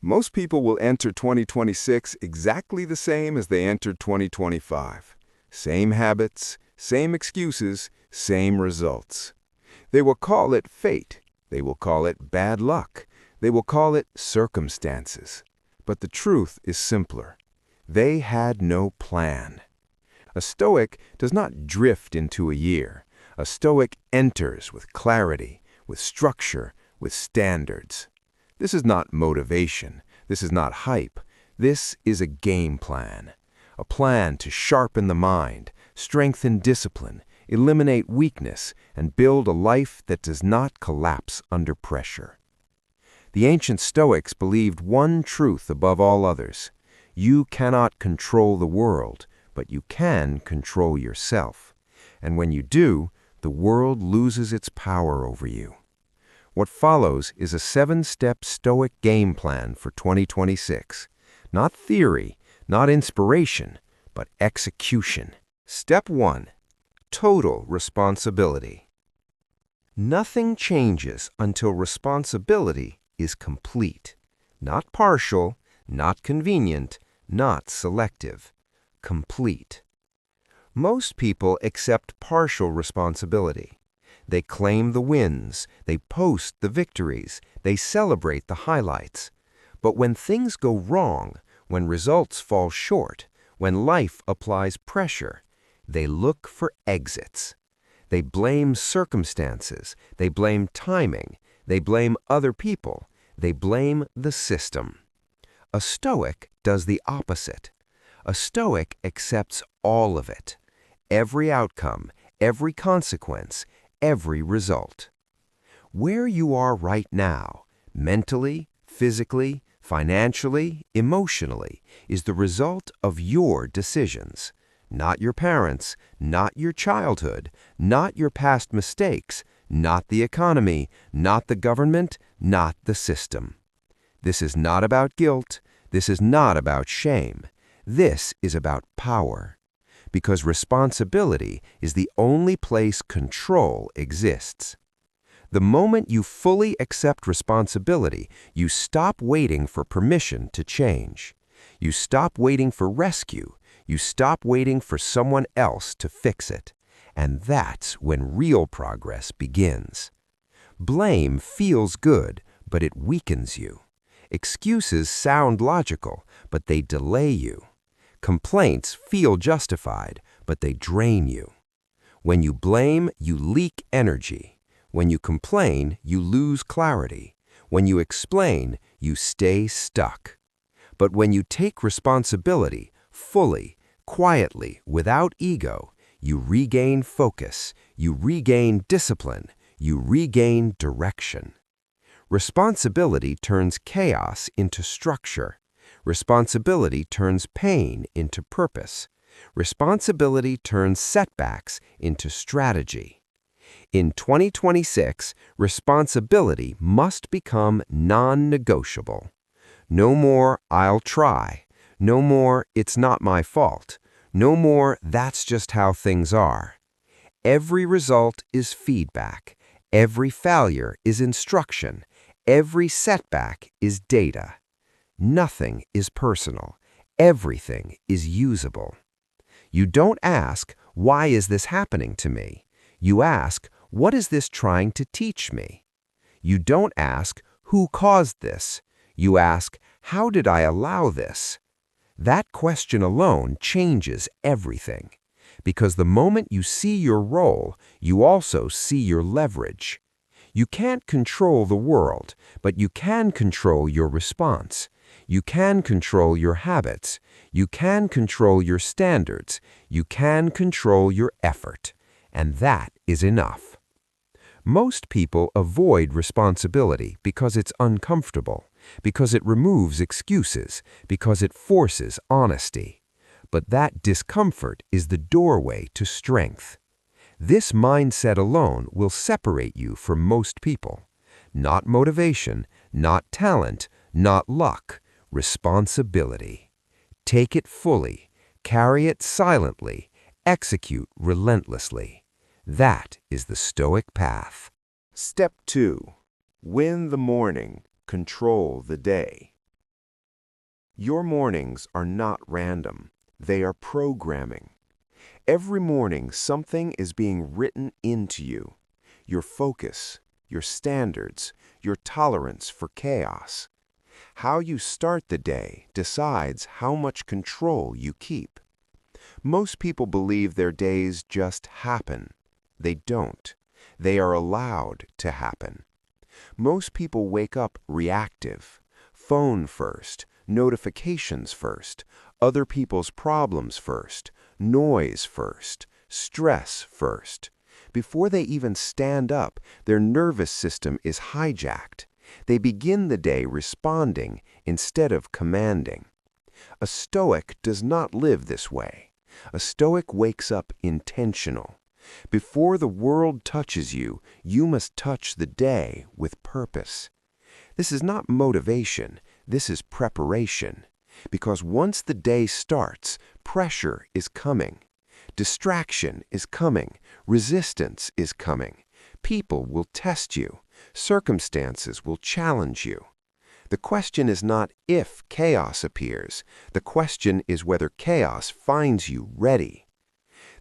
Most people will enter 2026 exactly the same as they entered 2025. Same habits, same excuses, same results. They will call it fate. They will call it bad luck. They will call it circumstances. But the truth is simpler. They had no plan. A Stoic does not drift into a year. A Stoic enters with clarity, with structure, with standards. This is not motivation. This is not hype. This is a game plan. A plan to sharpen the mind, strengthen discipline, eliminate weakness, and build a life that does not collapse under pressure. The ancient Stoics believed one truth above all others. You cannot control the world, but you can control yourself. And when you do, the world loses its power over you. What follows is a 7-step Stoic game plan for 2026. Not theory, not inspiration, but execution. Step 1. Total responsibility. Nothing changes until responsibility is complete. Not partial, not convenient, not selective. Complete. Most people accept partial responsibility. They claim the wins, they post the victories, they celebrate the highlights. But when things go wrong, when results fall short, when life applies pressure, they look for exits. They blame circumstances, they blame timing, they blame other people, they blame the system. A Stoic does the opposite. A Stoic accepts all of it. Every outcome, every consequence, every result. Where you are right now, mentally, physically, financially, emotionally, is the result of your decisions. Not your parents, not your childhood, not your past mistakes, not the economy, not the government, not the system. This is not about guilt. This is not about shame. This is about power. Because responsibility is the only place control exists. The moment you fully accept responsibility, you stop waiting for permission to change. You stop waiting for rescue. You stop waiting for someone else to fix it. And that's when real progress begins. Blame feels good, but it weakens you. Excuses sound logical, but they delay you. Complaints feel justified, but they drain you. When you blame, you leak energy. When you complain, you lose clarity. When you explain, you stay stuck. But when you take responsibility, fully, quietly, without ego, you regain focus, you regain discipline, you regain direction. Responsibility turns chaos into structure. Responsibility turns pain into purpose. Responsibility turns setbacks into strategy. In 2026, responsibility must become non-negotiable. No more, "I'll try." No more, "It's not my fault." No more, "That's just how things are." Every result is feedback. Every failure is instruction. Every setback is data. Nothing is personal. Everything is usable. You don't ask, "Why is this happening to me?" You ask, "What is this trying to teach me?" You don't ask, "Who caused this?" You ask, "How did I allow this?" That question alone changes everything. Because the moment you see your role, you also see your leverage. You can't control the world, but you can control your response. You can control your habits. You can control your standards. You can control your effort. And that is enough. Most people avoid responsibility because it's uncomfortable, because it removes excuses, because it forces honesty. But that discomfort is the doorway to strength. This mindset alone will separate you from most people. Not motivation, not talent, not luck. Responsibility. Take it fully, carry it silently, execute relentlessly. That is the Stoic path. Step 2. Win the morning, control the day. Your mornings are not random. They are programming. Every morning, something is being written into you. Your focus, your standards, your tolerance for chaos. How you start the day decides how much control you keep. Most people believe their days just happen. They don't. They are allowed to happen. Most people wake up reactive. Phone first, notifications first, other people's problems first, noise first, stress first. Before they even stand up, their nervous system is hijacked. They begin the day responding instead of commanding. A Stoic does not live this way. A Stoic wakes up intentional. Before the world touches you, you must touch the day with purpose. This is not motivation, this is preparation. Because once the day starts, pressure is coming. Distraction is coming. Resistance is coming. People will test you. Circumstances will challenge you. The question is not if chaos appears. The question is whether chaos finds you ready.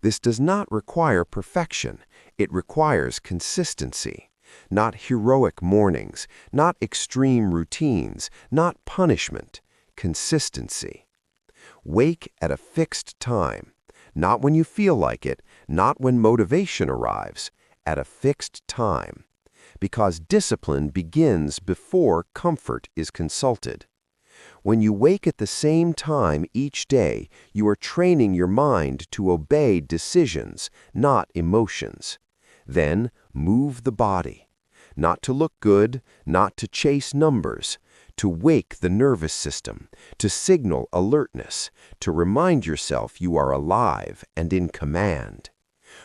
This does not require perfection. It requires consistency. Not heroic mornings, not extreme routines, not punishment. Consistency. Wake at a fixed time, not when you feel like it, not when motivation arrives, at a fixed time. Because discipline begins before comfort is consulted. When you wake at the same time each day, you are training your mind to obey decisions, not emotions. Then move the body. Not to look good, not to chase numbers, to wake the nervous system, to signal alertness, to remind yourself you are alive and in command.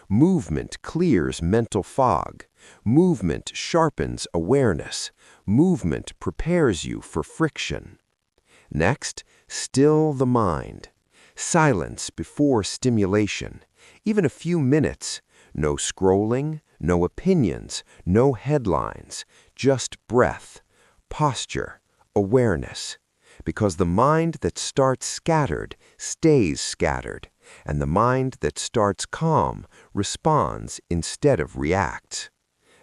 Movement clears mental fog. Movement sharpens awareness. Movement prepares you for friction. Next, still the mind. Silence before stimulation. Even a few minutes. No scrolling, no opinions, no headlines. Just breath, posture, awareness. Because the mind that starts scattered stays scattered, and the mind that starts calm responds instead of reacts.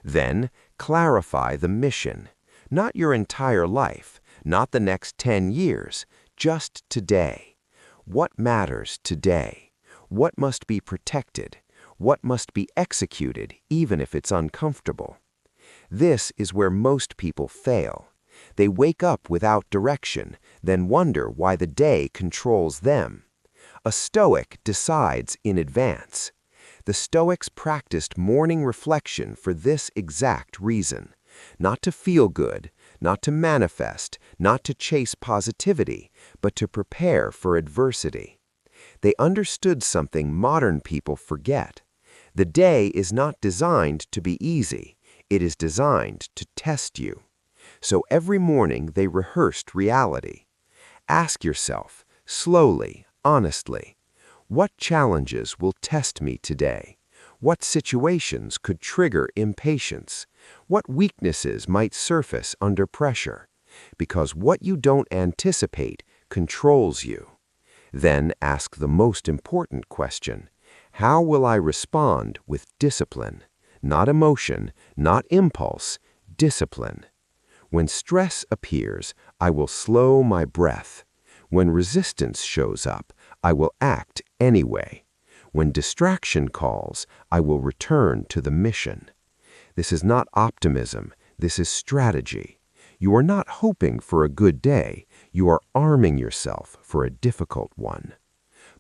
Then clarify the mission. Not your entire life, not the next 10 years, just today. What matters today? What must be protected? What must be executed even if it's uncomfortable? This is where most people fail. They wake up without direction, then wonder why the day controls them. A Stoic decides in advance. The Stoics practiced morning reflection for this exact reason. Not to feel good, not to manifest, not to chase positivity, but to prepare for adversity. They understood something modern people forget. The day is not designed to be easy. It is designed to test you. So every morning they rehearsed reality. Ask yourself, slowly, honestly, what challenges will test me today? What situations could trigger impatience? What weaknesses might surface under pressure? Because what you don't anticipate controls you. Then ask the most important question. How will I respond with discipline? Not emotion, not impulse, discipline. When stress appears, I will slow my breath. When resistance shows up, I will act anyway. When distraction calls, I will return to the mission. This is not optimism, this is strategy. You are not hoping for a good day, you are arming yourself for a difficult one.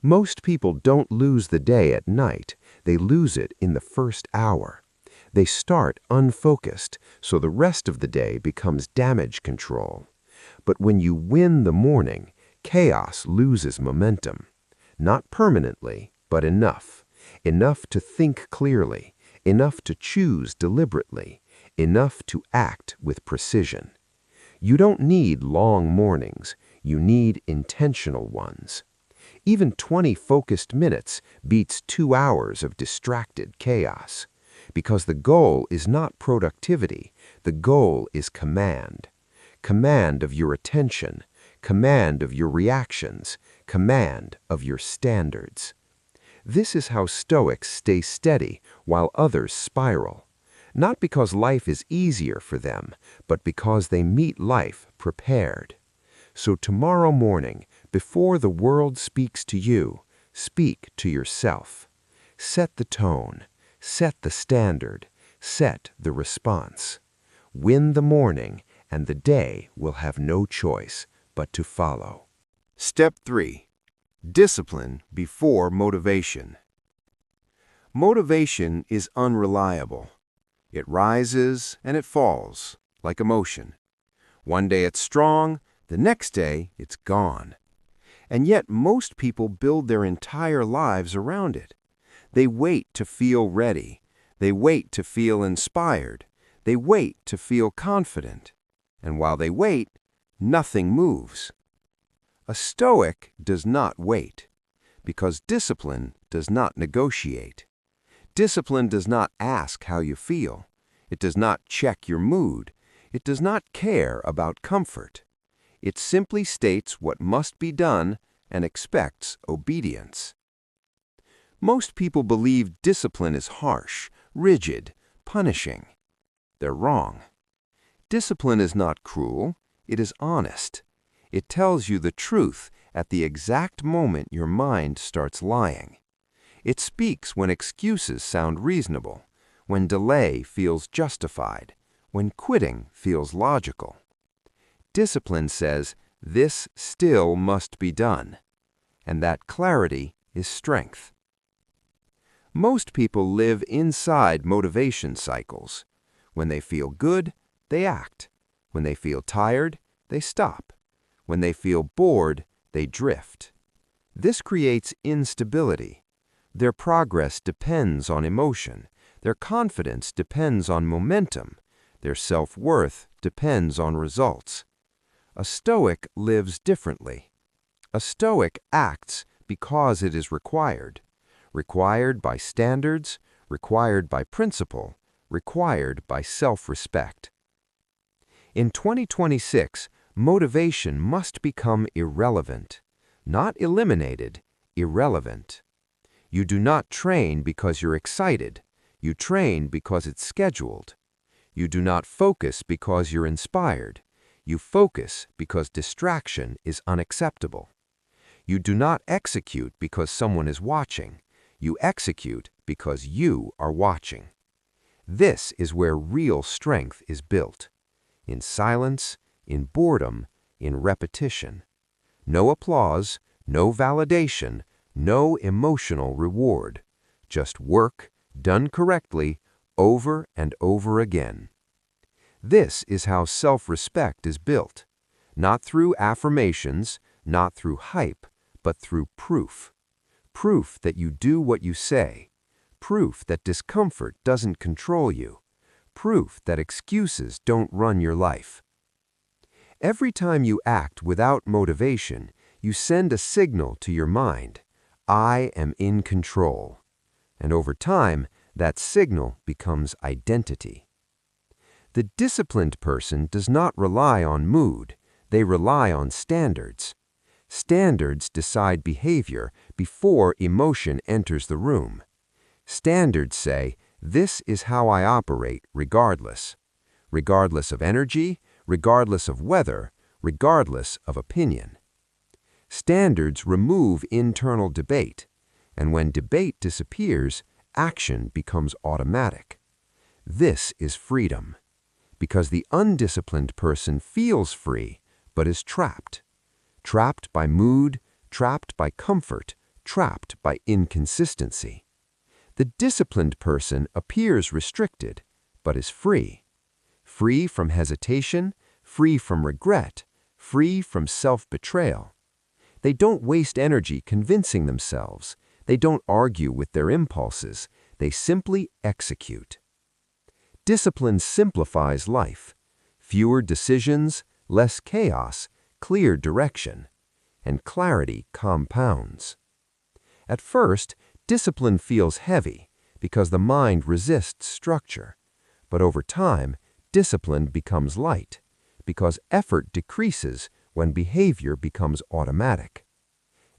Most people don't lose the day at night, they lose it in the first hour. They start unfocused, so the rest of the day becomes damage control. But when you win the morning, chaos loses momentum. Not permanently, but enough. Enough to think clearly, enough to choose deliberately, enough to act with precision. You don't need long mornings, you need intentional ones. Even 20 focused minutes beats 2 hours of distracted chaos. Because the goal is not productivity, the goal is command. Command of your attention, command of your reactions, command of your standards. This is how Stoics stay steady while others spiral. Not because life is easier for them, but because they meet life prepared. So tomorrow morning, before the world speaks to you, speak to yourself. Set the tone, set the standard, set the response. Win the morning, and the day will have no choice but to follow. Step 3. Discipline before motivation. Motivation is unreliable. It rises and it falls, like emotion. One day it's strong, the next day it's gone. And yet most people build their entire lives around it. They wait to feel ready. They wait to feel inspired. They wait to feel confident. And while they wait, nothing moves. A Stoic does not wait, because discipline does not negotiate. Discipline does not ask how you feel. It does not check your mood. It does not care about comfort. It simply states what must be done and expects obedience. Most people believe discipline is harsh, rigid, punishing. They're wrong. Discipline is not cruel. It is honest. It tells you the truth at the exact moment your mind starts lying. It speaks when excuses sound reasonable, when delay feels justified, when quitting feels logical. Discipline says, this still must be done, and that clarity is strength. Most people live inside motivation cycles. When they feel good, they act. When they feel tired, they stop. When they feel bored, they drift. This creates instability. Their progress depends on emotion. Their confidence depends on momentum. Their self-worth depends on results. A Stoic lives differently. A Stoic acts because it is required. Required by standards, required by principle, required by self-respect. In 2026, motivation must become irrelevant. Not eliminated, irrelevant. You do not train because you're excited. You train because it's scheduled. You do not focus because you're inspired. You focus because distraction is unacceptable. You do not execute because someone is watching. You execute because you are watching. This is where real strength is built. In silence, in boredom, in repetition. No applause, no validation, no emotional reward. Just work, done correctly, over and over again. This is how self-respect is built. Not through affirmations, not through hype, but through proof. Proof that you do what you say. Proof that discomfort doesn't control you. Proof that excuses don't run your life. Every time you act without motivation, you send a signal to your mind. I am in control. And over time, that signal becomes identity. The disciplined person does not rely on mood. They rely on standards. Standards decide behavior before emotion enters the room. Standards say, this is how I operate regardless. Regardless of energy, regardless of weather, regardless of opinion. Standards remove internal debate, and when debate disappears, action becomes automatic. This is freedom, because the undisciplined person feels free, but is trapped. Trapped by mood, trapped by comfort, trapped by inconsistency. The disciplined person appears restricted, but is free. Free from hesitation, free from regret, free from self-betrayal. They don't waste energy convincing themselves. They don't argue with their impulses. They simply execute. Discipline simplifies life. Fewer decisions, less chaos, clear direction. And clarity compounds. At first, discipline feels heavy because the mind resists structure. But over time, discipline becomes light because effort decreases when behavior becomes automatic.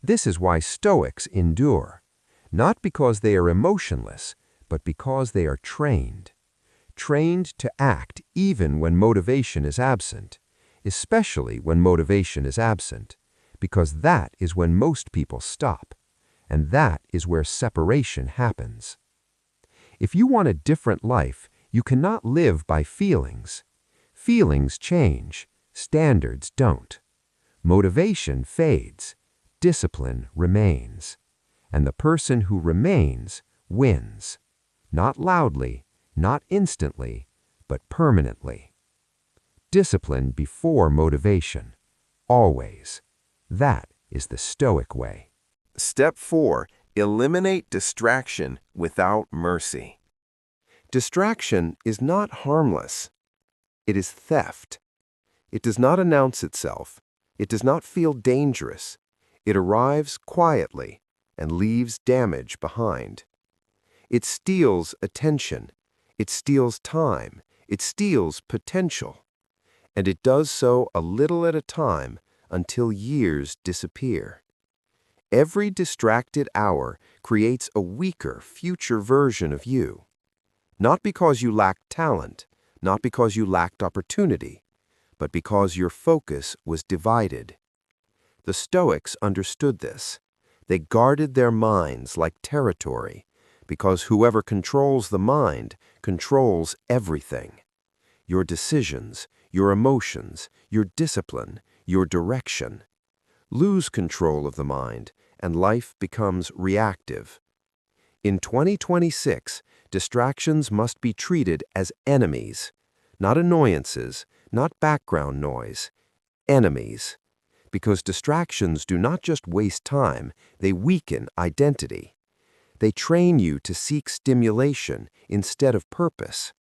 This is why Stoics endure, not because they are emotionless, but because they are trained. Trained to act even when motivation is absent, especially when motivation is absent, because that is when most people stop, and that is where separation happens. If you want a different life, you cannot live by feelings. Feelings change, standards don't. Motivation fades, discipline remains, and the person who remains wins, not loudly, not instantly, but permanently. Discipline before motivation, always. That is the Stoic way. Step 4. Eliminate distraction without mercy. Distraction is not harmless. It is theft. It does not announce itself. It does not feel dangerous. It arrives quietly and leaves damage behind. It steals attention. It steals time. It steals potential. And it does so a little at a time until years disappear. Every distracted hour creates a weaker future version of you. Not because you lacked talent, not because you lacked opportunity, but because your focus was divided. The Stoics understood this. They guarded their minds like territory, because whoever controls the mind controls everything. Your decisions, your emotions, your discipline, your direction. Lose control of the mind, and life becomes reactive. In 2026, distractions must be treated as enemies, not annoyances, not background noise, enemies. Because distractions do not just waste time, they weaken identity. They train you to seek stimulation instead of purpose.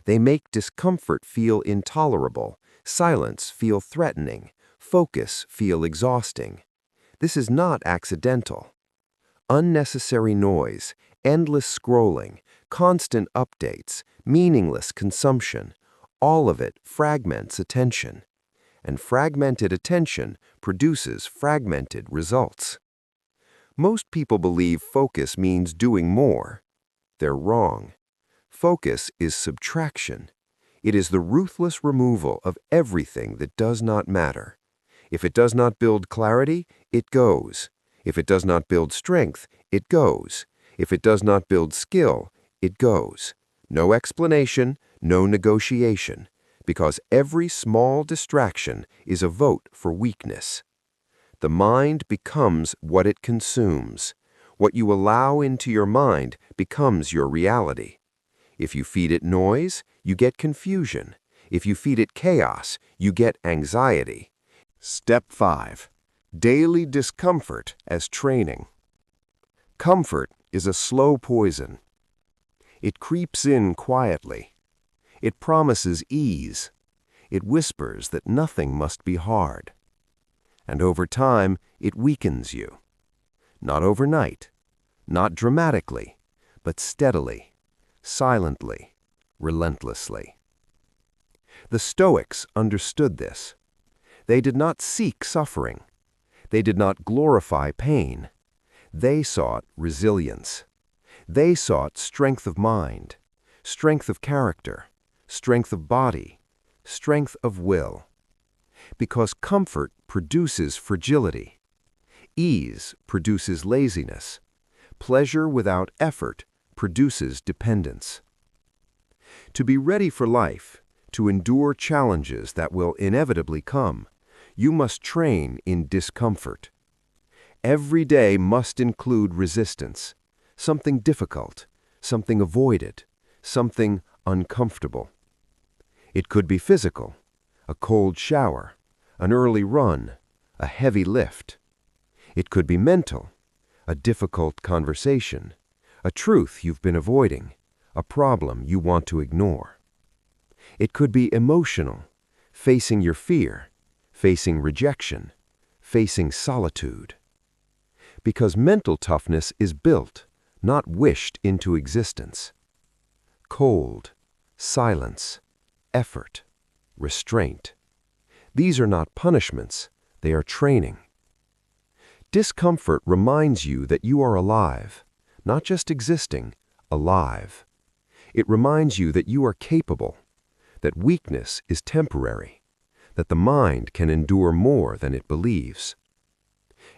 They make discomfort feel intolerable, silence feel threatening, focus feel exhausting. This is not accidental. Unnecessary noise, endless scrolling, constant updates, meaningless consumption, all of it fragments attention. And fragmented attention produces fragmented results. Most people believe focus means doing more. They're wrong. Focus is subtraction. It is the ruthless removal of everything that does not matter. If it does not build clarity, it goes. If it does not build strength, it goes. If it does not build skill, it goes. No explanation, no negotiation, because every small distraction is a vote for weakness. The mind becomes what it consumes. What you allow into your mind becomes your reality. If you feed it noise, you get confusion. If you feed it chaos, you get anxiety. Step 5. Daily discomfort as training. Comfort is a slow poison. It creeps in quietly. It promises ease. It whispers that nothing must be hard. And over time, it weakens you. Not overnight, not dramatically, but steadily, silently, relentlessly. The Stoics understood this. They did not seek suffering. They did not glorify pain. They sought resilience. They sought strength of mind, strength of character, strength of body, strength of will. Because comfort produces fragility. Ease produces laziness. Pleasure without effort produces dependence. To be ready for life, to endure challenges that will inevitably come, you must train in discomfort. Every day must include resistance, something difficult, something avoided, something uncomfortable. It could be physical, a cold shower, an early run, a heavy lift. It could be mental, a difficult conversation, a truth you've been avoiding, a problem you want to ignore. It could be emotional, facing your fear, facing rejection, facing solitude. Because mental toughness is built, not wished into existence. Cold, silence, effort, restraint. These are not punishments, They are training. Discomfort reminds you that you are alive, not just existing, alive. It reminds you that you are capable, that weakness is temporary, that the mind can endure more than it believes.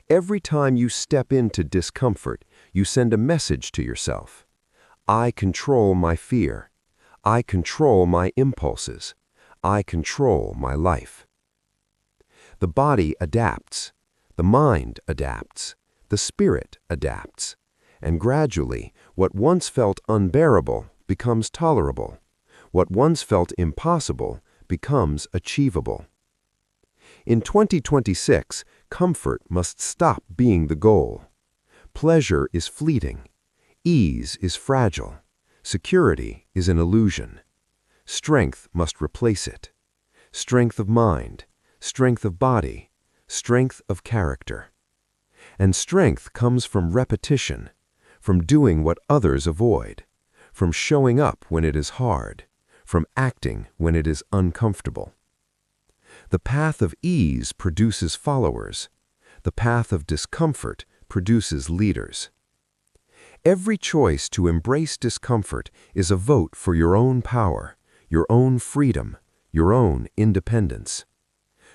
Every time you step into discomfort, you send a message to yourself. I control my fear. I control my impulses. I control my life. The body adapts. The mind adapts. The spirit adapts. And gradually, what once felt unbearable becomes tolerable. What once felt impossible becomes achievable. In 2026, comfort must stop being the goal. Pleasure is fleeting. Ease is fragile. Security is an illusion. Strength must replace it. Strength of mind, strength of body, strength of character. And strength comes from repetition, from doing what others avoid, from showing up when it is hard, from acting when it is uncomfortable. The path of ease produces followers. The path of discomfort produces leaders. Every choice to embrace discomfort is a vote for your own power, your own freedom, your own independence.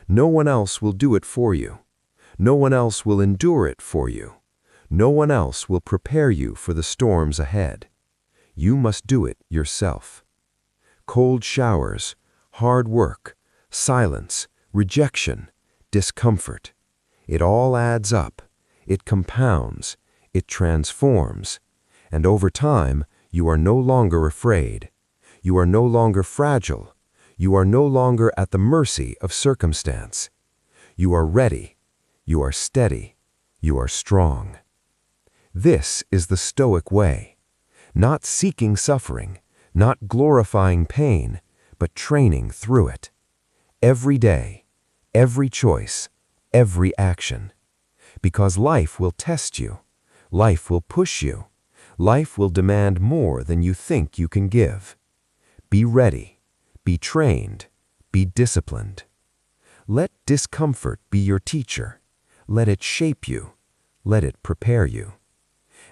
No one else will do it for you. No one else will endure it for you. No one else will prepare you for the storms ahead. You must do it yourself. Cold showers, hard work, silence, rejection, discomfort. It all adds up. It compounds. It transforms. And over time, you are no longer afraid. You are no longer fragile. You are no longer at the mercy of circumstance. You are ready. You are steady. You are strong. This is the Stoic way. Not seeking suffering, not glorifying pain, but training through it. Every day, every choice, every action. Because life will test you. Life will push you. Life will demand more than you think you can give. Be ready. Be trained. Be disciplined. Let discomfort be your teacher. Let it shape you. Let it prepare you.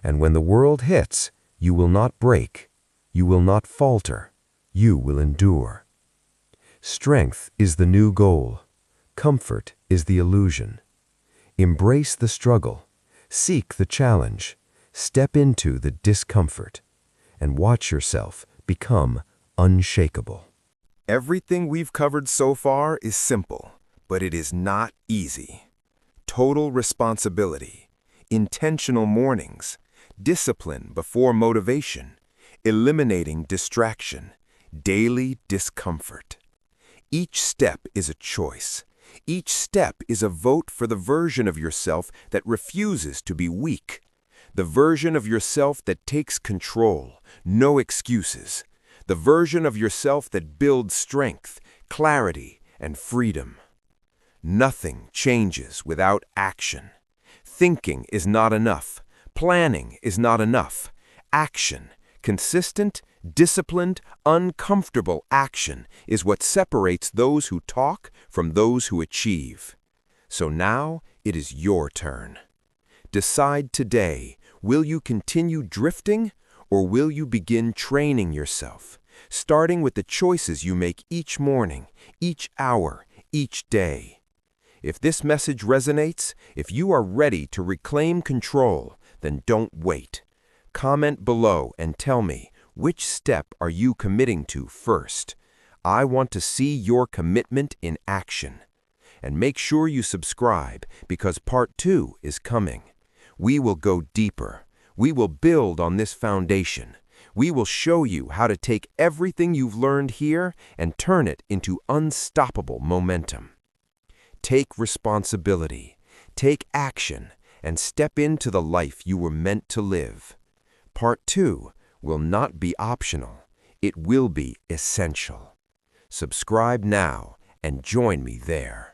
And when the world hits, you will not break. You will not falter. You will endure. Strength is the new goal. Comfort is the illusion. Embrace the struggle. Seek the challenge. Step into the discomfort. And watch yourself become unshakable. Everything we've covered so far is simple, but it is not easy. Total responsibility, intentional mornings, discipline before motivation, eliminating distraction, daily discomfort. Each step is a choice. Each step is a vote for the version of yourself that refuses to be weak. The version of yourself that takes control, no excuses. The version of yourself that builds strength, clarity, and freedom. Nothing changes without action. Thinking is not enough. Planning is not enough. Action, consistent, disciplined, uncomfortable action is what separates those who talk from those who achieve. So now it is your turn. Decide today, will you continue drifting or will you begin training yourself, starting with the choices you make each morning, each hour, each day? If this message resonates, if you are ready to reclaim control, then don't wait. Comment below and tell me, which step are you committing to first? I want to see your commitment in action. And make sure you subscribe because part 2 is coming. We will go deeper. We will build on this foundation. We will show you how to take everything you've learned here and turn it into unstoppable momentum. Take responsibility, take action, and step into the life you were meant to live. Part 2 will not be optional. It will be essential. Subscribe now and join me there.